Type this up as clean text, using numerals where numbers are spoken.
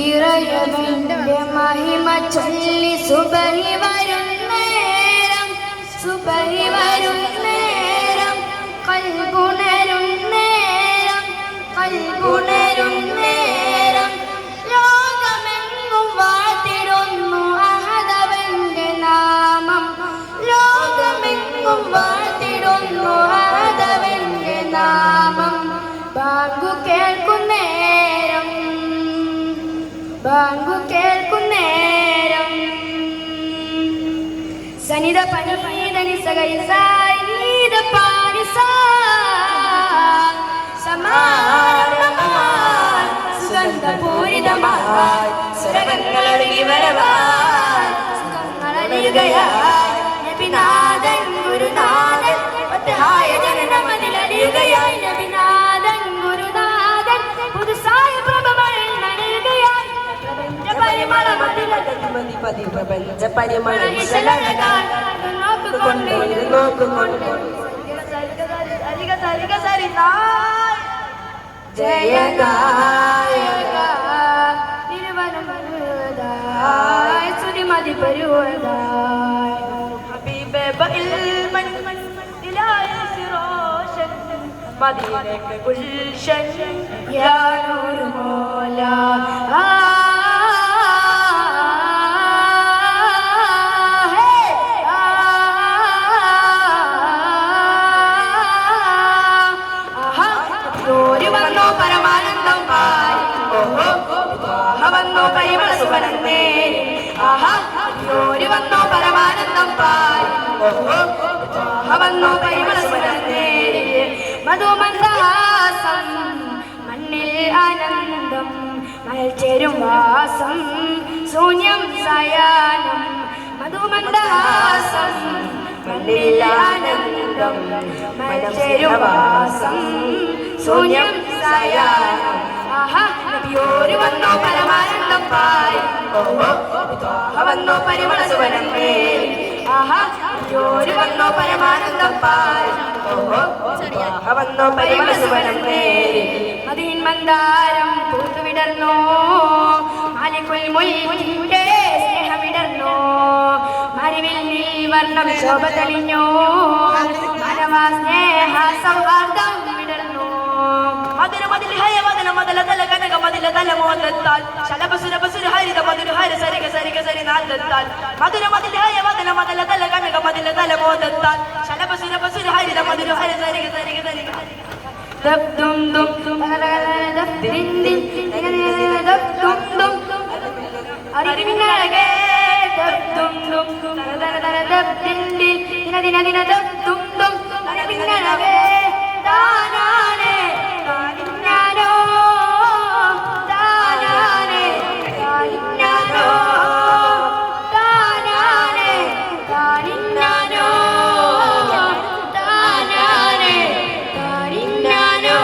ഇറയവന്റെ മഹിമ ചൊല്ലി സുബഹി വരും നേരം, സുബഹി വരും നേരം, കൽബുണരും നേരം, കൽബുണരും നേരം, ലോകമെങ്ങും വാഴ്ത്തിടുന്നു അഹദവന്റെ നാമം, ലോകമെങ്ങും വാഴ്ത്തിടുന്നു അഹദവന്റെ നാമം. ബാങ്കു കേൾക്കുന്നേരം, ബാങ്കു കേൾക്കുന്നേരം, സനിത പനീതനി സഗൈസായിത പാനിസ സമാരംഭമായി സുഗന്ധപൂരിതമായി സുരഗങ്ങളൊഴുകി വരവായി സുഖങ്ങളലിയുകയായി നബിനാഥൻ ഗുരുനാഥൻ പത്തഹായ ജനനമതിലലിയുകയായി നബിനാഥൻ ഗുരുനാഥൻ പുതുസായ പ്രഭമഴയിൽ നനയുകയായി പ്രപഞ്ച പരിമളമതിലതി പ്രപഞ്ച പരിമളം നോക്കുകൊണ്ട് നോക്കുകൊണ്ട് സരിക സരിക സരി ജയ ഗായക തിരുവനന്തപുരദായ സുരിമതി പരുവദായ ഹബീബേ ബഇൽമൻ ഇലായ സിറോഷൻ മദീനക ഗുൽഷൻ യാ നൂർ മൗലാ പരമാനന്ദം പാരി വന്നോ പരിമള സുവനന്നേ ആഹാ വന്നോ പരമാനന്ദം പാരി വന്നോ പരിമള സുവനന്നേ മധുമന്ദഹാസം മണ്ണിൽ ആനന്ദം മൽച്ചേരും വാസം ശൂന്യം സയാനം മധുമന്ദഹാസം മണ്ണിൽ ആനന്ദം മൽച്ചേരും വാസം ശൂന്യം സയാനം ആഹാ നബിയോര് വന്നോ പരമാനന്ദം പാരി വന്നോ പരിമള സുവനന്നേ ആഹാ നബിയോര് വന്നോ പരമാനന്ദം പാരി വന്നോ പരിമള സുവനന്നേ മദീൻ മന്ദാരം പൂത്തുവിടർന്നോ മാലികുൽ മുൽക്കിന്റെ സ്നേഹമിടർന്നോ മരിവിൽ നീവർണം ശോഭ തെളിഞ്ഞോ മനവാ സ്നേഹ സൗഹാർദ്ദം വിടർന്നോ മധുര മതിൽ ഹയ മദന മദല തല കനക മതില തല മോദത്താൽ ശലഭസുര ബസുര ഹരിത മധുര ഹര സരിക സരിക സരി നാദത്താൽ മധുര മതിൽ ഹയ മദന മദല തല കനക മതില തല മോദത്താൽ ശലഭസുര ബസുര ഹരിത മധുര ഹര സരിക സരിക സരി ദം ദും ദും ദം ദിൻ ദിൻ ദം ദും ദും അറിവിനഴകേ ദം ദും ദും ദര ദര ദം ദിൻ ദിൻ ദിന ദിന ദിന ദം ദും ദും അറിവിനഴകേ ദാനാനേ ദാനിന്നാനോ ദാനാനേ ദാനിന്നാനോ ദാനാനേ ദാനിന്നാനോ ദാനാനേ ദാനിന്നാനോ